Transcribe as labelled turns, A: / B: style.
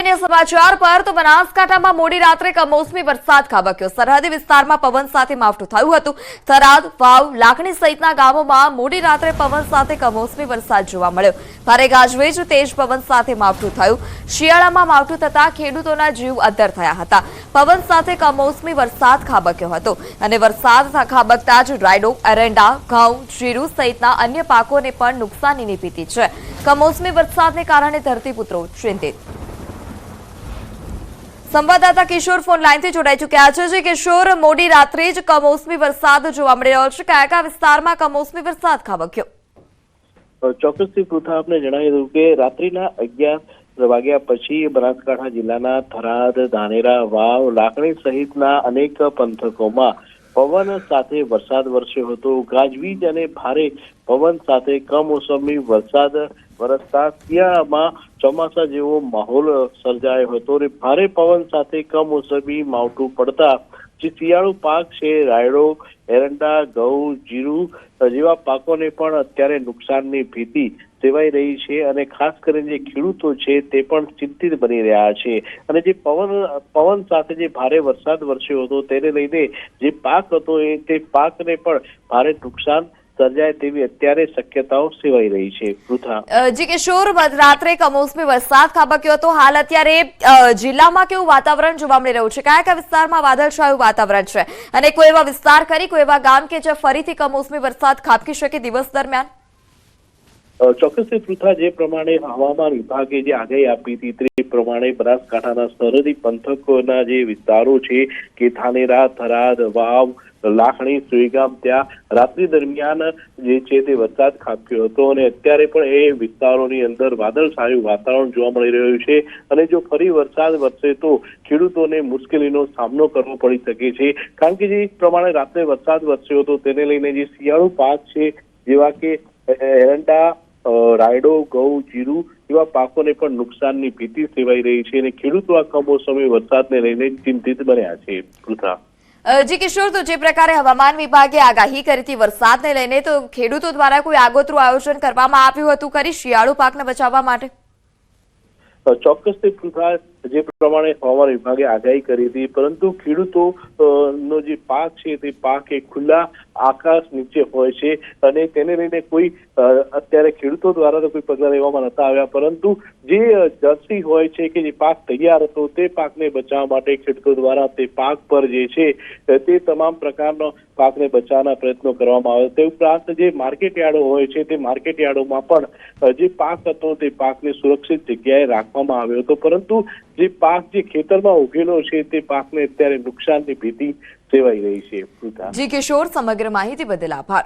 A: અન્ય સમાચાર પર તો બનાસકાંઠામાં મોડી રાત્રે કમોસમી વરસાદ ખાબક્યો। સરહદી વિસ્તારમાં પવન સાથે માવઠું થયું હતું। થરાદ, વાવ, લાખણી સહિતના ગામોમાં મોડી રાત્રે પવન સાથે કમોસમી વરસાદ જોવા મળ્યો। ભારે ગાજવીજ, તેજ પવન સાથે માવઠું થયું। શિયાળામાં માવઠું થતા ખેડૂતોના જીવ અદ્ધર થયા હતા। પવન સાથે કમોસમી વરસાદ ખાબક્યો હતો અને વરસાદ ખાબકતા જ રાયડો, એરંડા, ઘઉં, જીરું સહિતના અન્ય પાકોને પણ નુકસાનીની ભીતિ છે। કમોસમી વરસાદને કારણે ધરતીપુત્રો ચિંતિત। સંવાદદાતા કિશોર ફોન લાઈનથી જોડાઈ ચૂક્યા છે। કિશોર, મોડી રાત્રે જ કમોસમી વરસાદ જોવા મળી રહ્યો છે। કયા કયા વિસ્તારમાં કમોસમી વરસાદ ખાબક્યો?
B: ચોક્કસથી પૃથા આપને જણાવી દઉં કે રાત્રિના 11 વાગ્યા પછી બનાસકાંઠા જિલ્લાના થરાદ, ધાનેરા, વાવ, લાખણી સહિતના અનેક પંથકોમાં પવન સાથે વરસાદ વરસ્યો હતો। ગાજવીજ અને ભારે પવન સાથે કમોસમી વરસાદ વરસતા શિયાળામાં ચોમાસા જેવો માહોલ સર્જાયો હતો અને ભારે પવન સાથે કમોસમી માવઠું પડતા જે શિયાળુ પાક છે, રાયડો, એરંડા, ઘઉં, જીરું જેવા પાકોને પણ અત્યારે નુકસાનની ભીતિ સેવાઈ રહી છે અને ખાસ કરીને જે ખેડૂતો છે તે પણ ચિંતિત બની રહ્યા છે અને જે પવન સાથે જે ભારે વરસાદ વરસ્યો હતો તેને લઈને જે પાક હતો તે પાકને પણ ભારે નુકસાન સર્જાય તેવી અત્યારે શક્યતાઓ સેવાઈ રહી છે। પૃથા
A: જી કિશોર, રાત્રે કમોસમી વરસાદ ખાબક્યો હતો। હાલ અત્યારે જિલ્લામાં કેવું વાતાવરણ જોવા મળી રહ્યું છે? કયા કયા વિસ્તારમાં વાદળછાયું વાતાવરણ છે અને કોઈ એવા વિસ્તાર ખરી, કોઈ એવા ગામ કે જ્યાં ફરીથી કમોસમી વરસાદ ખાબકી શકે દિવસ દરમિયાન?
B: ચોક્કસથી પૃથા, જે પ્રમાણે હવામાન વિભાગે જે આગાહી આપી હતી તે પ્રમાણે બનાસકાંઠાના સરહદી પંથકોના જે વિસ્તારો છે કે ધાનેરા, થરાદ, વાવ, લાખણી, સુઈગામ ત્યાં રાત્રિ દરમિયાન જે છે તે વરસાદ ખાબક્યો હતો અને અત્યારે પણ એ વિસ્તારોની અંદર વાદળછાયું વાતાવરણ જોવા મળી રહ્યું છે અને જો ફરી વરસાદ વરસે તો ખેડૂતોને મુશ્કેલીનો સામનો કરવો પડી શકે છે। કારણ કે જે પ્રમાણે રાત્રે વરસાદ વરસ્યો હતો તેને લઈને જે શિયાળુ પાક છે જેવા કે એરંડા, રાયડો, ઘઉં, જીરું એવા પાકોને પણ નુકસાનની ભીતિ સેવાઈ રહી છે અને ખેડૂતો આ કમોસમી વરસાદને લઈને ચિંતિત બન્યા છે। પૃથા
A: જી કિશોર, તો જે પ્રકારે હવામાન વિભાગે આગાહી કરી હતી વરસાદને લઈને, તો ખેડૂતો દ્વારા કોઈ આગોતરું આયોજન કરવામાં આવ્યું હતું ખરી શિયાળુ પાકને બચાવવા માટે?
B: ચોક્કસથી પૃથા, જે પ્રમાણે હવામાન વિભાગે આગાહી કરી હતી પરંતુ ખેડૂતો નો જે પાક છે તે પાક એ ખુલ્લા આકાશ નીચે હોય છે અને તેને લઈને કોઈ અત્યારે ખેડૂતો દ્વારા તો કોઈ પગલાં લેવામાં નતા આવ્યા પરંતુ જે જર્સી હોય છે કે જે પાક તૈયાર હતો તે પાકને બચાવવા માટે ખેડૂતો દ્વારા તે પાક પર જે છે તે તમામ પ્રકારનો પાકને બચાવવાના પ્રયત્નો કરવામાં આવ્યા। તે ઉપરાંત જે માર્કેટ યાર્ડો હોય છે તે માર્કેટ યાર્ડોમાં પણ જે પાક હતો તે પાકને સુરક્ષિત જગ્યાએ રાખવામાં આવ્યો હતો પરંતુ જે પાક જે ખેતરમાં ઉગેલો છે તે પાકને અત્યારે નુકસાનની ભીતિ સેવાઈ રહી છે।
A: જી કિશોર, સમગ્ર માહિતી બદલ આભાર।